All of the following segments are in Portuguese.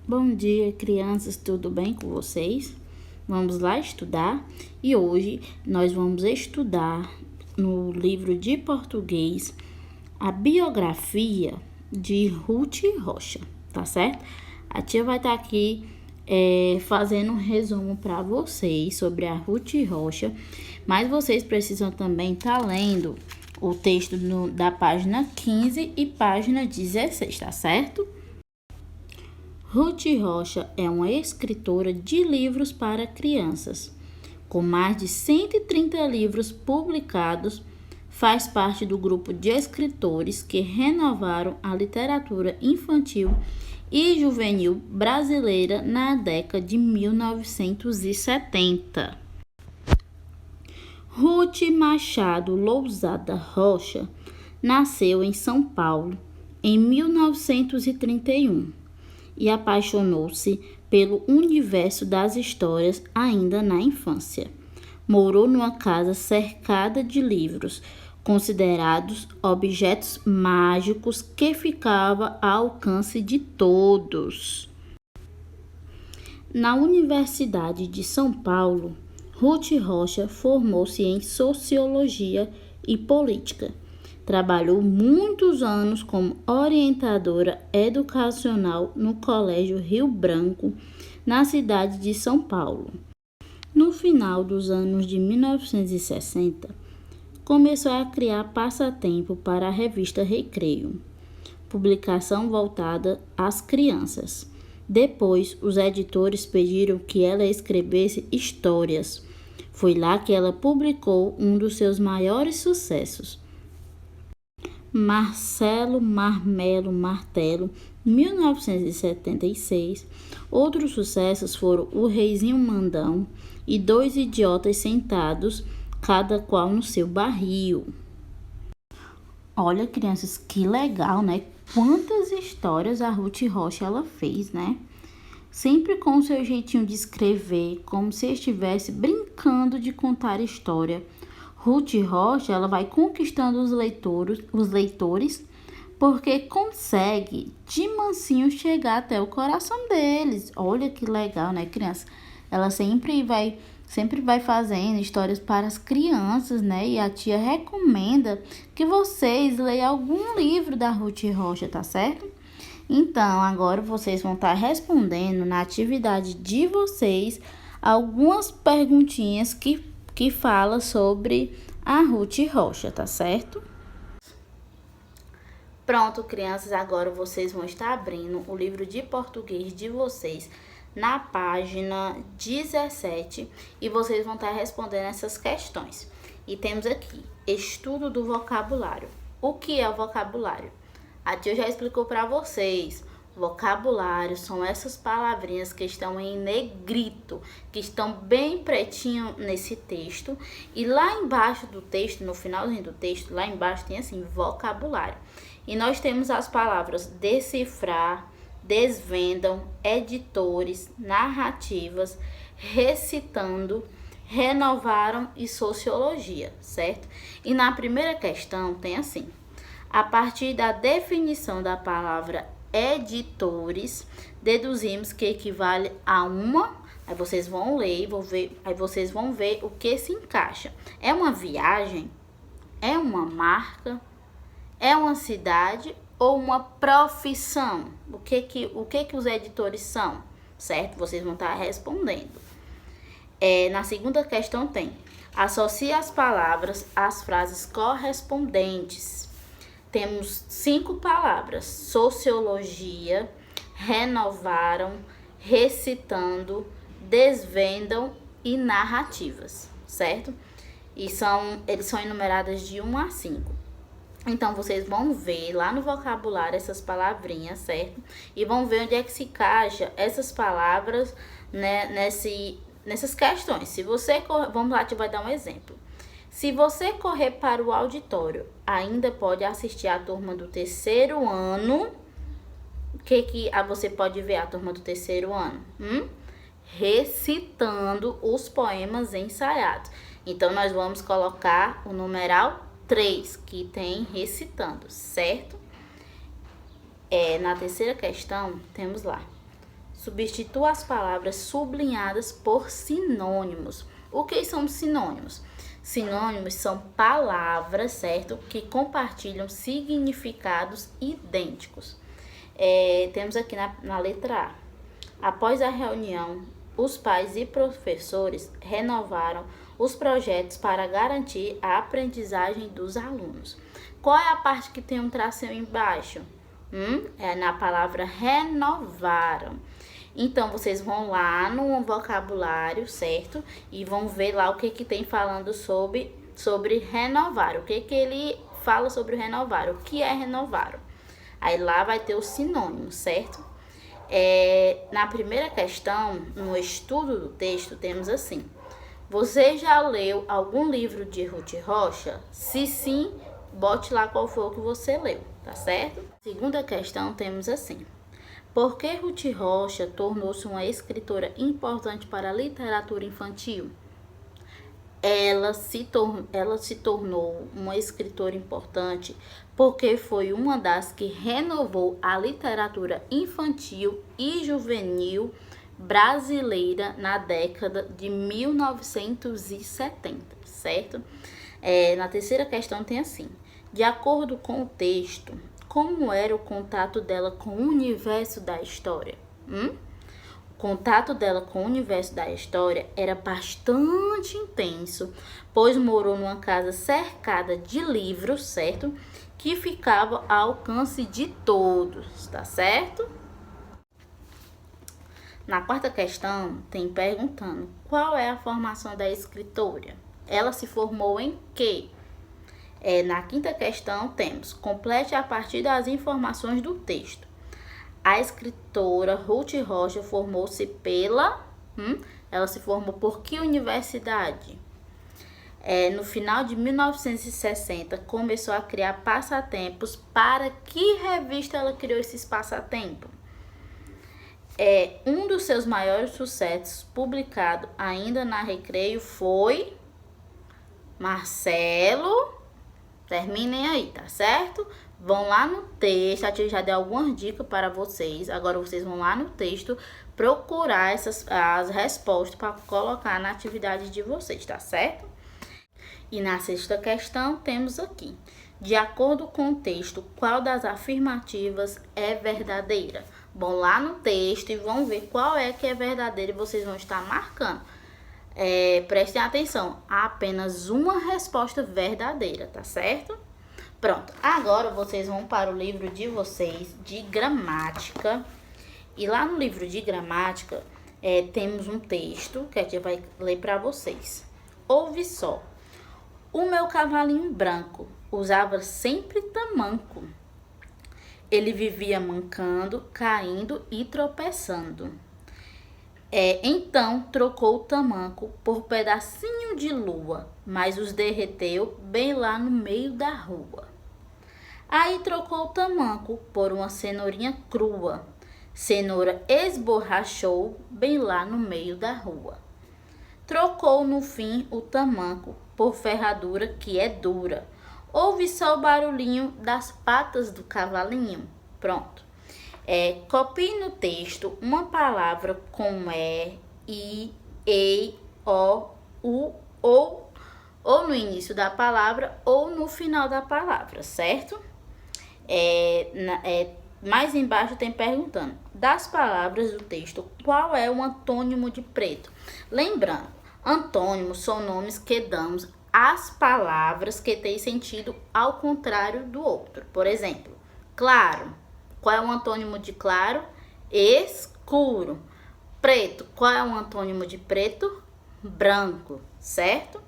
Bom dia, crianças, tudo bem com vocês? Vamos lá estudar? E hoje nós vamos estudar no livro de português a biografia de Ruth Rocha, tá certo? A tia vai estar aqui fazendo um resumo para vocês sobre a Ruth Rocha, mas vocês precisam também estar lendo o texto da página 15 e página 16, tá certo? Ruth Rocha é uma escritora de livros para crianças. Com mais de 130 livros publicados, faz parte do grupo de escritores que renovaram a literatura infantil e juvenil brasileira na década de 1970. Ruth Machado Lousada Rocha nasceu em São Paulo em 1931 e apaixonou-se pelo universo das histórias ainda na infância. Morou numa casa cercada de livros, considerados objetos mágicos que ficava ao alcance de todos. Na Universidade de São Paulo, Ruth Rocha formou-se em Sociologia e Política. Trabalhou muitos anos como orientadora educacional no Colégio Rio Branco, na cidade de São Paulo. No final dos anos de 1960, começou a criar passatempo para a revista Recreio, publicação voltada às crianças. Depois, os editores pediram que ela escrevesse histórias. Foi lá que ela publicou um dos seus maiores sucessos, Marcelo Marmelo Martelo, 1976. Outros sucessos foram O Reizinho Mandão e Dois Idiotas Sentados, cada qual no seu barril. Olha, crianças, que legal, né? Quantas histórias a Ruth Rocha ela fez, né? Sempre com o seu jeitinho de escrever, como se estivesse brincando de contar história. Ruth Rocha ela vai conquistando os leitores, porque consegue de mansinho chegar até o coração deles. Olha que legal, né, criança? Ela sempre vai fazendo histórias para as crianças, né? E a tia recomenda que vocês leiam algum livro da Ruth Rocha, tá certo? Então, agora vocês vão estar respondendo na atividade de vocês algumas perguntinhas que fala sobre a Ruth Rocha, tá certo? Pronto, crianças, agora vocês vão estar abrindo o livro de português de vocês na página 17 e vocês vão estar respondendo essas questões. E temos aqui, estudo do vocabulário. O que é o vocabulário? A tia já explicou para vocês. Vocabulário são essas palavrinhas que estão em negrito, que estão bem pretinho nesse texto. E lá embaixo do texto, no finalzinho do texto, lá embaixo tem assim, vocabulário. E nós temos as palavras decifrar, desvendam, editores, narrativas, recitando, renovaram e sociologia, certo? E na primeira questão tem assim, a partir da definição da palavra editores, deduzimos que equivale a uma, aí vocês vão ler e aí vocês vão ver o que se encaixa. É uma viagem? É uma marca? É uma cidade ou uma profissão? O que os editores são? Certo? Vocês vão estar respondendo. Na segunda questão tem, associe as palavras às frases correspondentes. Temos 5 palavras, sociologia, renovaram, recitando, desvendam e narrativas, certo? E eles são enumeradas de 1 a 5. Então, vocês vão ver lá no vocabulário essas palavrinhas, certo? E vão ver onde é que se encaixa essas palavras, né, nessas questões. Se você vamos lá, a gente vai dar um exemplo. Se você correr para o auditório, ainda pode assistir a turma do terceiro ano. O que você pode ver a turma do terceiro ano? Recitando os poemas ensaiados. Então, nós vamos colocar o numeral 3, que tem recitando, certo? Na terceira questão, temos lá. Substitua as palavras sublinhadas por sinônimos. O que são sinônimos? Sinônimos são palavras, certo? Que compartilham significados idênticos. Temos aqui na letra A. Após a reunião, os pais e professores renovaram os projetos para garantir a aprendizagem dos alunos. Qual é a parte que tem um tracinho embaixo? É na palavra renovaram. Então, vocês vão lá no vocabulário, certo? E vão ver lá o que tem falando sobre renovar. O que ele fala sobre renovar? O que é renovar? Aí lá vai ter o sinônimo, certo? Na primeira questão, no estudo do texto, temos assim: você já leu algum livro de Ruth Rocha? Se sim, bote lá qual foi o que você leu, tá certo? Segunda questão, temos assim: por que Ruth Rocha tornou-se uma escritora importante para a literatura infantil? Ela se tornou uma escritora importante porque foi uma das que renovou a literatura infantil e juvenil brasileira na década de 1970, certo? Na terceira questão tem assim: de acordo com o texto, como era o contato dela com o universo da história? O contato dela com o universo da história era bastante intenso, pois morou numa casa cercada de livros, certo? Que ficava ao alcance de todos, tá certo? Na quarta questão, tem perguntando: qual é a formação da escritora? Ela se formou em quê? Na quinta questão, temos: complete a partir das informações do texto. A escritora Ruth Rocha formou-se ela se formou por que universidade? No final de 1960, começou a criar passatempos. Para que revista ela criou esses passatempos? Um dos seus maiores sucessos, publicado ainda na Recreio, foi Marcelo. Terminem aí, tá certo? Vão lá no texto, a tia já deu algumas dicas para vocês. Agora vocês vão lá no texto procurar as respostas para colocar na atividade de vocês, tá certo? E na sexta questão temos aqui: de acordo com o texto, qual das afirmativas é verdadeira? Vão lá no texto e vão ver qual é que é verdadeira e vocês vão estar marcando. Prestem atenção, há apenas uma resposta verdadeira, tá certo? Pronto, agora vocês vão para o livro de vocês de gramática. E lá no livro de gramática, temos um texto que a tia vai ler para vocês. Ouve só: o meu cavalinho branco usava sempre tamanco. Ele vivia mancando, caindo e tropeçando. Então trocou o tamanco por pedacinho de lua, mas os derreteu bem lá no meio da rua. Aí trocou o tamanco por uma cenourinha crua. Cenoura esborrachou bem lá no meio da rua. Trocou no fim o tamanco por ferradura que é dura. Ouve só o barulhinho das patas do cavalinho. Pronto. Copie no texto uma palavra com i, ei, o, u, ou no início da palavra ou no final da palavra, certo? Mais embaixo tem perguntando: das palavras do texto, qual é o antônimo de preto? Lembrando, antônimos são nomes que damos às palavras que têm sentido ao contrário do outro. Por exemplo, claro. Qual é o antônimo de claro? Escuro. Preto. Qual é o antônimo de preto? Branco, certo?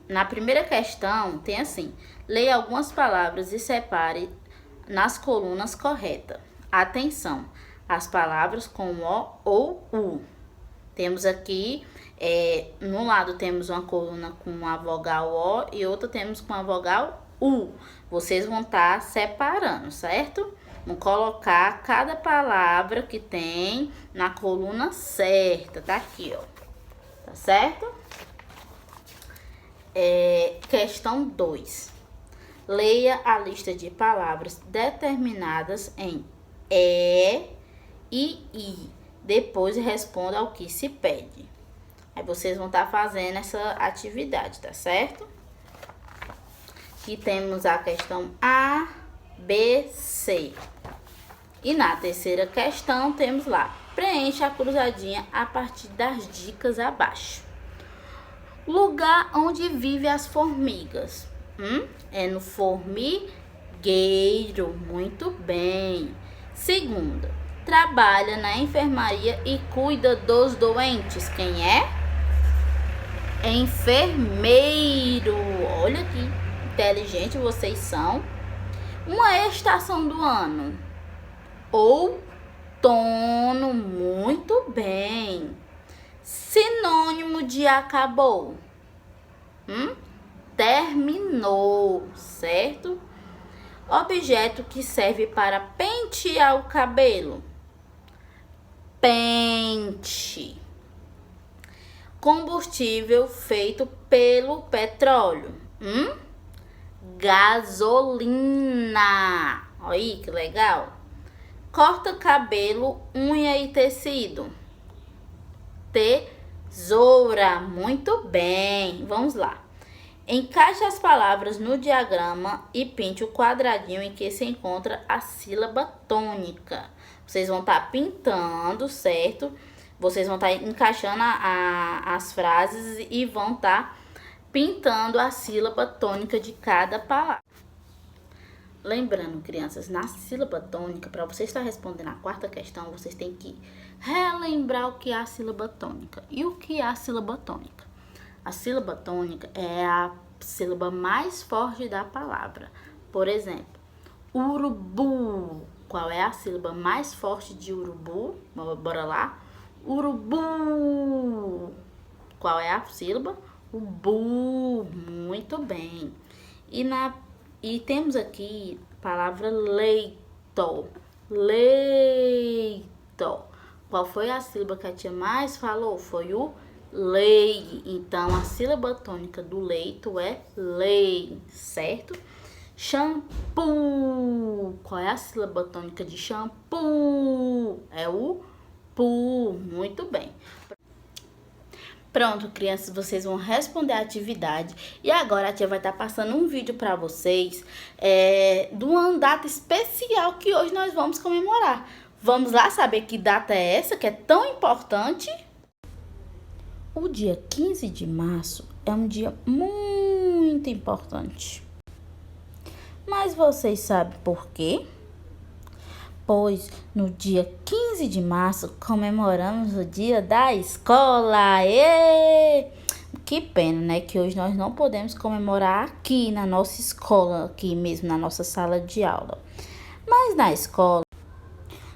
Na primeira questão tem assim: leia algumas palavras e separe nas colunas corretas. Atenção, as palavras com o ou u. Temos aqui, no lado temos uma coluna com a vogal o e outra temos com a vogal u. Vocês vão estar separando, certo? Vão colocar cada palavra que tem na coluna certa, tá aqui, ó. Tá certo? Questão 2. Leia a lista de palavras determinadas em e depois responda ao que se pede. Aí vocês vão estar fazendo essa atividade, tá certo? Aqui temos a questão A, B, C. E na terceira questão temos lá, preencha a cruzadinha a partir das dicas abaixo. Lugar onde vivem as formigas. É no formigueiro, muito bem. Segunda, trabalha na enfermaria e cuida dos doentes. Quem é? Enfermeiro. Olha que inteligente vocês são. Uma estação do ano. Outono, muito bem. Sinônimo de acabou. Terminou, certo? Objeto que serve para pentear o cabelo. Pente. Combustível feito pelo petróleo. Gasolina. Olha aí que legal. Corta cabelo, unha e tecido. Tesoura. Muito bem. Vamos lá. Encaixe as palavras no diagrama e pinte o quadradinho em que se encontra a sílaba tônica. Vocês vão estar pintando, certo? Vocês vão estar encaixando as frases e vão estar pintando a sílaba tônica de cada palavra. Lembrando, crianças, na sílaba tônica, para você estar respondendo a quarta questão, vocês têm que relembrar o que é a sílaba tônica. E o que é a sílaba tônica? A sílaba tônica é a sílaba mais forte da palavra. Por exemplo, urubu. Qual é a sílaba mais forte de urubu? Bora lá. Urubu. Qual é a sílaba? O bu. Muito bem. E temos aqui a palavra leito. Leito. Qual foi a sílaba que a tia mais falou? Foi o lei. Então, a sílaba tônica do leito é lei, certo? Shampoo. Qual é a sílaba tônica de shampoo? É o pu. Muito bem. Pronto, crianças, vocês vão responder a atividade. E agora a tia vai estar passando um vídeo para vocês de uma data especial que hoje nós vamos comemorar. Vamos lá saber que data é essa que é tão importante? O dia 15 de março é um dia muito importante. Mas vocês sabem por quê? Pois no dia 15 de março comemoramos o dia da escola. Êêê! Que pena, né? Que hoje nós não podemos comemorar aqui na nossa escola, aqui mesmo na nossa sala de aula. Mas na escola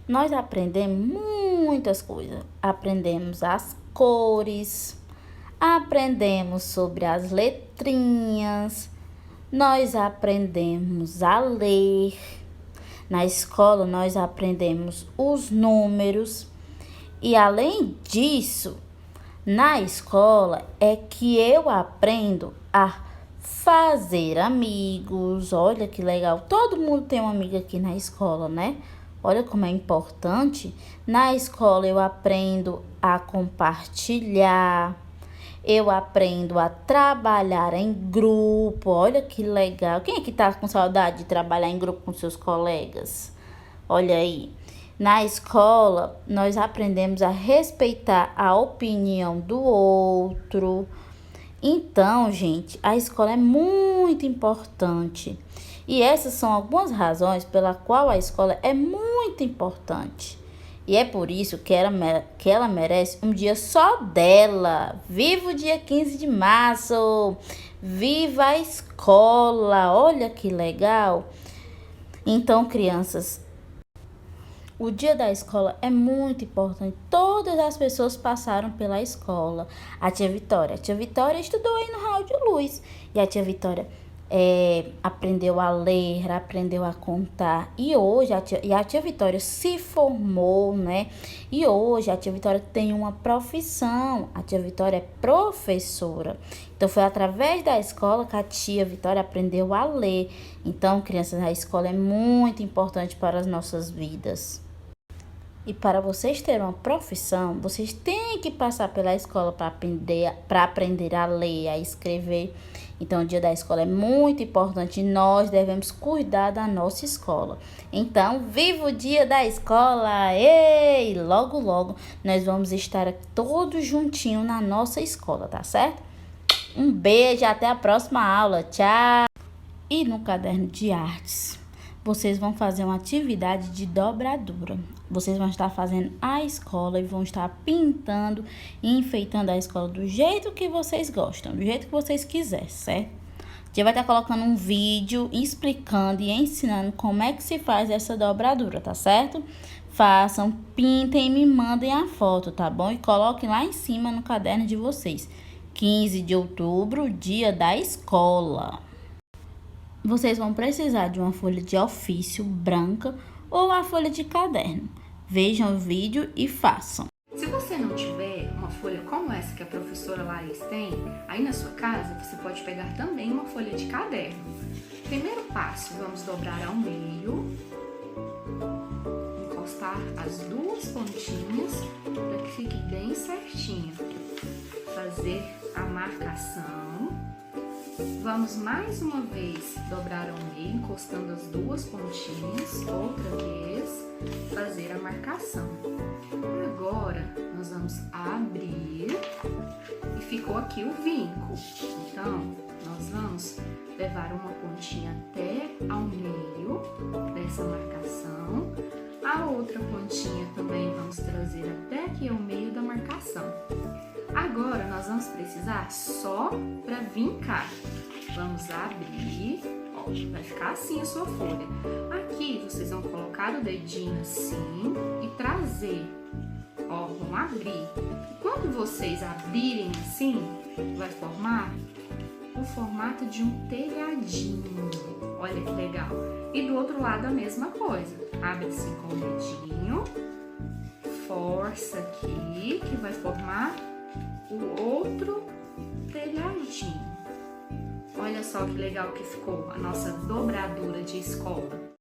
nós aprendemos muitas coisas. Aprendemos as cores, aprendemos sobre as letrinhas, nós aprendemos a ler. Na escola nós aprendemos os números e além disso, na escola é que eu aprendo a fazer amigos. Olha que legal, todo mundo tem uma amiga aqui na escola, né? Olha como é importante. Na escola eu aprendo a compartilhar, eu aprendo a trabalhar em grupo. Olha que legal. Quem é que tá com saudade de trabalhar em grupo com seus colegas? Olha aí. Na escola, nós aprendemos a respeitar a opinião do outro. Então, gente, a escola é muito importante. E essas são algumas razões pela qual a escola é muito importante. E é por isso que ela merece um dia só dela. Viva o dia 15 de março! Viva a escola! Olha que legal! Então, crianças, o dia da escola é muito importante. Todas as pessoas passaram pela escola. A tia Vitória estudou aí no Raul de Luz. E a tia Vitória aprendeu a ler, aprendeu a contar. E hoje a tia Vitória se formou, né? E hoje a tia Vitória tem uma profissão. A tia Vitória é professora. Então foi através da escola que a tia Vitória aprendeu a ler. Então, crianças, a escola é muito importante para as nossas vidas. E para vocês terem uma profissão, vocês têm que passar pela escola para aprender a ler, a escrever. Então, o dia da escola é muito importante. Nós devemos cuidar da nossa escola. Então, viva o dia da escola! Ei! Logo, logo, nós vamos estar todos juntinhos na nossa escola, tá certo? Um beijo, até a próxima aula. Tchau! E no caderno de artes, vocês vão fazer uma atividade de dobradura. Vocês vão estar fazendo a escola e vão estar pintando e enfeitando a escola do jeito que vocês gostam, do jeito que vocês quiserem, certo? A gente vai estar colocando um vídeo explicando e ensinando como é que se faz essa dobradura, tá certo? Façam, pintem e me mandem a foto, tá bom? E coloquem lá em cima no caderno de vocês. 15 de outubro, dia da escola. Vocês vão precisar de uma folha de ofício branca ou a folha de caderno. Vejam o vídeo e façam. Se você não tiver uma folha como essa que a professora Laís tem, aí na sua casa você pode pegar também uma folha de caderno. Primeiro passo, vamos dobrar ao meio, encostar as duas pontinhas para que fique bem certinho. Fazer a marcação. Vamos mais uma vez dobrar ao meio, encostando as duas pontinhas, outra vez, fazer a marcação. Agora, nós vamos abrir e ficou aqui o vinco. Então, nós vamos levar uma pontinha até ao meio dessa marcação. A outra pontinha também vamos trazer até aqui ao meio da marcação. Agora, nós vamos precisar só para vincar. Vamos abrir, ó, vai ficar assim a sua folha. Aqui, vocês vão colocar o dedinho assim e trazer, ó, vão abrir. E quando vocês abrirem assim, vai formar o formato de um telhadinho. Olha que legal. E do outro lado a mesma coisa. Abre assim com o dedinho, força aqui, que vai formar o outro telhadinho. Olha só que legal que ficou a nossa dobradura de escola.